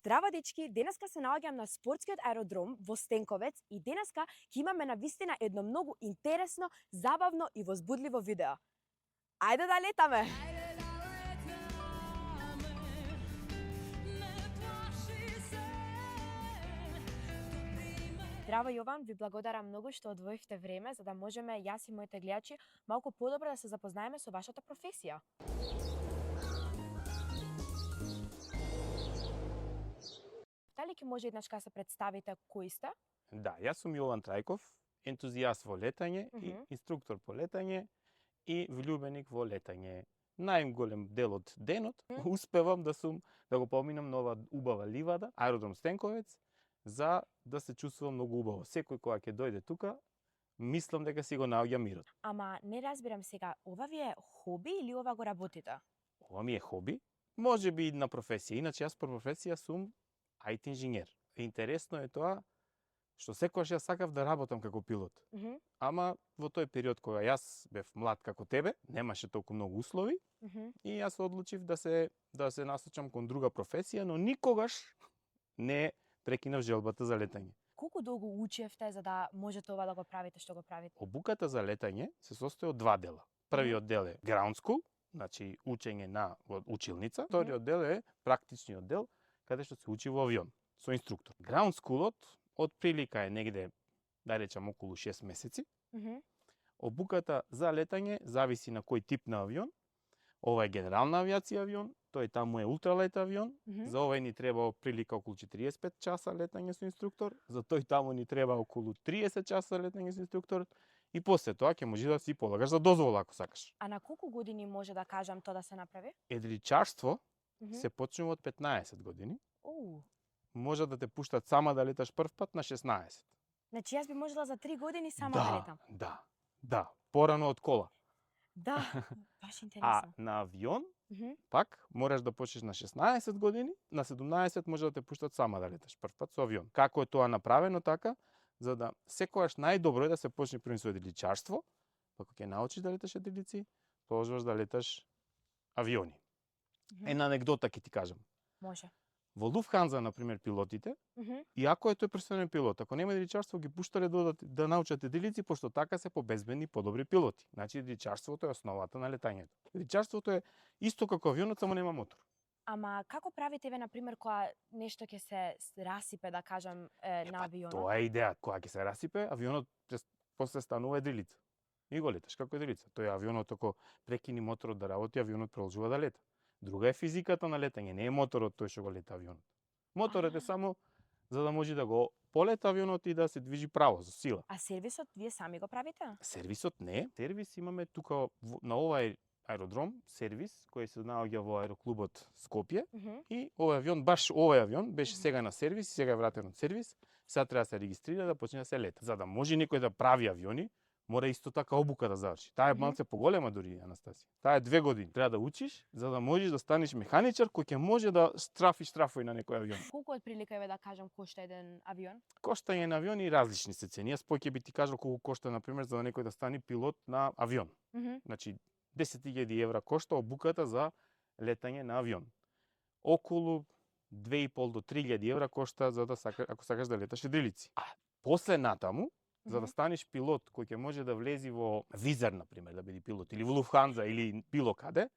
Здраво дечки, денеска се наоѓам на спортскиот аеродром во Стенковец и денеска ќе имаме навистина едно многу интересно, забавно и возбудливо видео. Ајде да летаме! Здраво Јован, ви благодарам многу што одвоивте време за да можеме јас и моите гледачи малку подобро да се запознаеме со вашата професија. Дали ќе може еднаш да се представите кој сте? Да, јас сум Јован Трајков, ентузијаст во летање и инструктор по летање и влюбеник во летање. Најголем дел од денот успевам да го поминам на ова убава ливада, аеродром Стенковец, за да се чувствувам многу убаво. Секој кога ќе дојде тука, мислам дека си го наоѓа мирот. Ама не разбирам сега, ова ви е хоби или ова го работите? Ова ми е хоби, може би една професија. Иначе јас по професија сум IT инженер. Интересно е тоа што секогаш јас сакав да работам како пилот. Ама во тој период кога јас бев млад како тебе, немаше толку многу услови и јас одлучив да се насочам кон друга професија, но никогаш не прекинав желбата за летање. Колку долго учевте за да можете ова да го правите што го правите? Обуката за летање се состои од два дела. Првиот дел е ground school, значи учење на училница. Вториот дел е практичниот дел, каде што се учи во авион со инструктор. Ground schoolот од прилика е негде, да речам, околу 6 месеци. Обуката за летање зависи на кој тип на авион. Ова е генерална авиација авион, тој таму е ултралет авион. За овој ни треба прилика околу 45 часа летање со инструктор, за тој таму ни треба околу 30 часа летање со инструктор и после тоа ќе може да си полагаш за дозвола ако сакаш. А на колку години може да кажам тоа да се направи? Едричарство се почнува од 15 години. Може да те пуштат сама да леташ прв пат на 16. Значи јас би можела за 3 години сама да летам. Да, порано од кола. Да, баш интересно. А на авион, пак, можеш да почнеш на 16 години, на 17 може да те пуштат сама да леташ прв пат со авион. Како е тоа направено така? За да секогаш најдобро е да се почне први со едриличарство, па кога ќе научиш да леташ едрилици, продолжуваш да леташ авиони. Една анегдота ќе ти кажам. Може. Во Луфтханза, например, пилотите, иако е тој професионален пилот, ако нема едриличарство, ги пуштале да научат едрилици, пошто така се побезбедни подобри пилоти. Значи, едриличарството е основата на летањето. Едриличарството е исто како авионот, само нема мотор. Ама како правите ве, например, кога нешто ќе се расипе, да кажам, на авионот? Тоа е идеја. Кога ќе се расипе, авионот после станува едрилица. И го леташ како едрилица. Тој авионот, ако прекини моторот да работи, авионот продолжува да лета. Друга е физиката на летање, не е моторот тој што го лета авионот. Моторот е само за да може да го полета авионот и да се движи право, со сила. А сервисот вие сами го правите? Сервисот не. Сервис имаме тука на овај аеродром, сервис кој се наоѓа во аероклубот Скопје и овој авион беше сега на сервис и сега е вратен од сервис. Сега треба да се регистрира да почне да се лета. За да може некој да прави авиони, мора исто така обука да заврши. Таа е малце поголема дури, Анастасија. Таа е 2 години. Треба да учиш за да можеш да станеш механичар кој ќе може да штрафои на некој авион. Колку од прилика е да кажам кошта еден авион? Коштање на авиони различни се цени. Јас ќе би ти кажал колку кошта, например, за да некој да стане пилот на авион. Значи 10.000 евра кошта обуката за летање на авион. Околу 2.500 до 3.000 евра кошта за да ако сакаш да леташ едрилици. А после натаму, за да станеш пилот кој ќе може да влези во Визер, например, да биде пилот, или во Луфтханза, или било каде,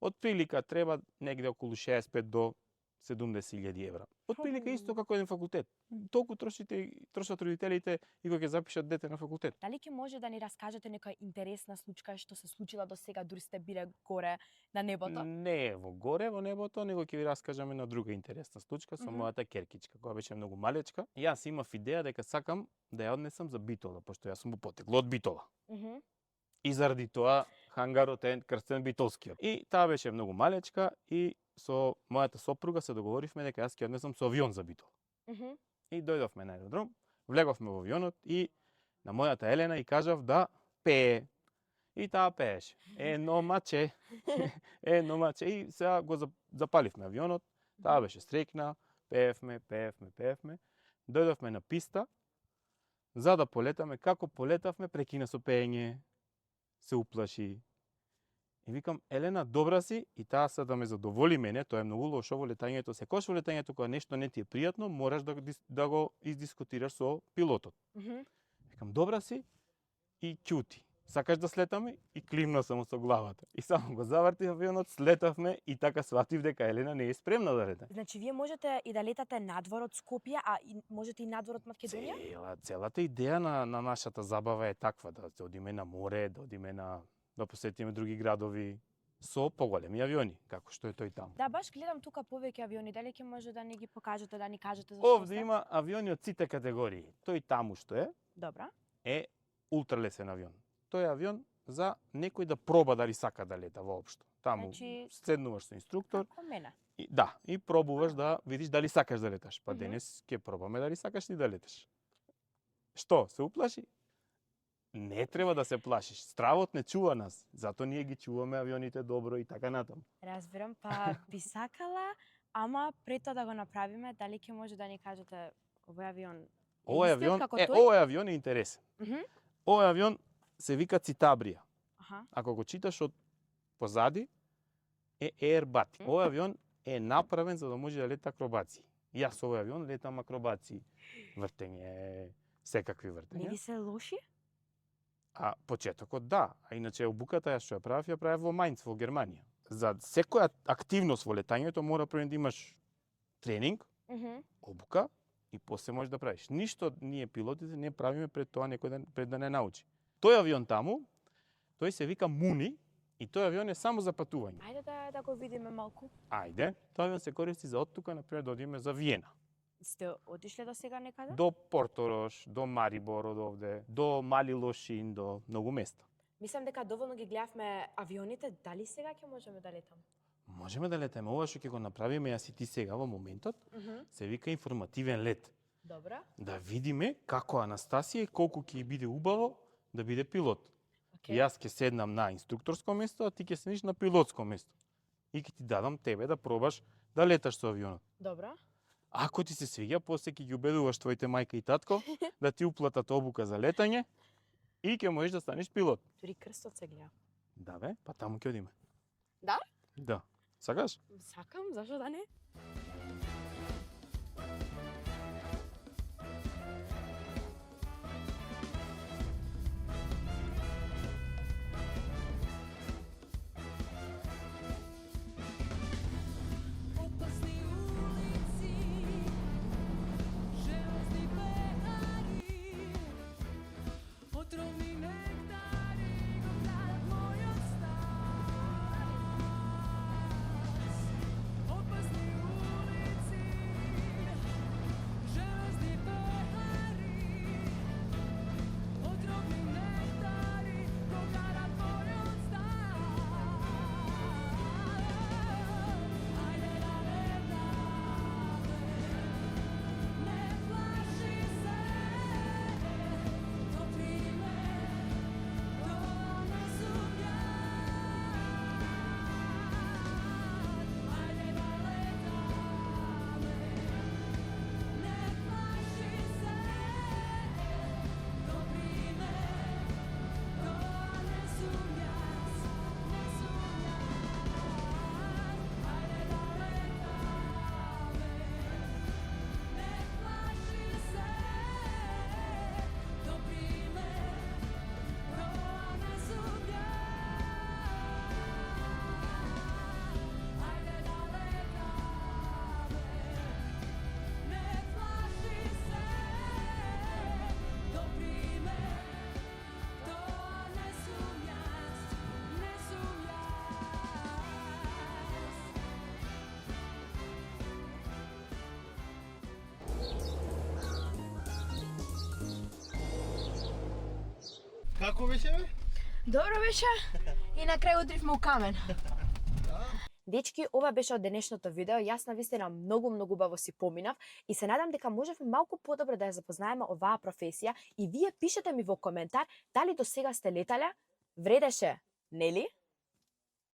од прилика треба негде околу 65 до 70.000 евра. Од прилика исто како еден факултет. Толку трошат родителите и кога ќе запишат дете на факултет. Дали ќе може да ни раскажете некоја интересна случка што се случила до сега, дури сте биле горе на небото? Не во горе во небото, него ќе ви раскажам една друга интересна случка со мојата керкичка, која беше многу малечка. Јас имав идеја дека сакам да ја однесам за Битола, пошто јас сум потекло од Битола. И заради тоа хангарот е крстен битолскиот. И таа беше многу малечка и со мојата сопруга се договоривме дека јас ќе однесам со авион за Битола. И дојдовме на аеродром, влеговме во авионот и на мојата Елена и кажав да пее. И таа пееше. Ено маче. И сега го запаливме авионот, таа беше среќна, пеевме. Дојдовме на писта, за да полетаме. Како полетавме, прекина со пеење, се уплаши. И викам, Елена, добра си, и таа се да ме задоволи мене, тоа е многу лошо во летањето. Секогаш во летањето кога нешто не ти е пријатно, мораш да го издискутираш со пилотот. Викам, добра си и ќути. Сакаш да слетаме? И климна само со главата. И само го завртив авионот, слетавме и така сватив дека Елена не е спремна да лета. Значи, вие можете и да летате надвор од Скопје, а и можете и надвор од Македонија? Целата идеја на нашата забава е таква, да одиме на море, да одиме да посетиме други градови со поголеми авиони, како што е тој таму. Да, баш гледам тука повеќе авиони, дали ќе може да ни ги покажете, да ни кажете за Овде има авиони од сите категории. Тој таму што е, Добра. е ултралесен авион. Тој е авион за некој да проба дали сака да лета воопшто. Таму седнуваш со инструктор. Како мене. И пробуваш да видиш дали сакаш да леташ. Па денес ќе пробаме дали сакаш ти да леташ. Што, се уплаши? Не треба да се плашиш. Стравот не чува нас. Зато ние ги чуваме авионите добро и така натаму. Разбирам, па би сакала, ама пред тоа да го направиме, дали ќе може да ни кажете овој авион? Овој авион е интересен. Овој авион се вика Цитабрија. Ако го читаш од позади, е Air Bati. Овој авион е направен за да може да лета акробации. Јас овој авион летам акробации, вртење, секакви вртења. Не ви се лоши? А почетокот да, а иначе обуката ја што ја правев во Мајнц во Германија. За секоја активност во летањето мора прво да имаш тренинг, обука и после можеш да правиш. Ништо ние пилотите не правиме пред тоа некој пред да не научи. Тој авион таму, тој се вика Муни и тој авион е само за патување. Ајде да го видиме малку. Ајде, тој авион се користи за оттука, например, да одиме за Виена. Сте отишле до сега некаде? До Порторош, до Марибор од овде, до Мали Лошин, до многу места. Мислам дека доволно ги гледавме авионите, дали сега ќе можеме да летаме? Можеме да летаме. Ова што ќе го направиме јас и ти сега во моментот, се вика информативен лет. Добра. Да видиме како Анастасија и колку ќе биде убаво да биде пилот. Јас ќе седнам на инструкторско место, а ти ќе седиш на пилотско место. И ќе ти дадам тебе да пробаш да леташ со авионот. Добра. Ако ти се свиѓа, после ќе ги убедуваш твоите мајка и татко да ти уплатат обука за летање и ќе можеш да станеш пилот. Дури крстот се гледа. Да бе, па таму ќе одиме. Да? Да. Сакаш? Сакам, зашо да не? Како беше бе? Добро беше. И на крај утривме у камен. Дечки, ова беше од денешното видео. Јас навистина многу убаво си поминав и се надам дека можевме малку подобро да ја запознаеме оваа професија и вие пишете ми во коментар дали до сега сте летале, вредеше, нели?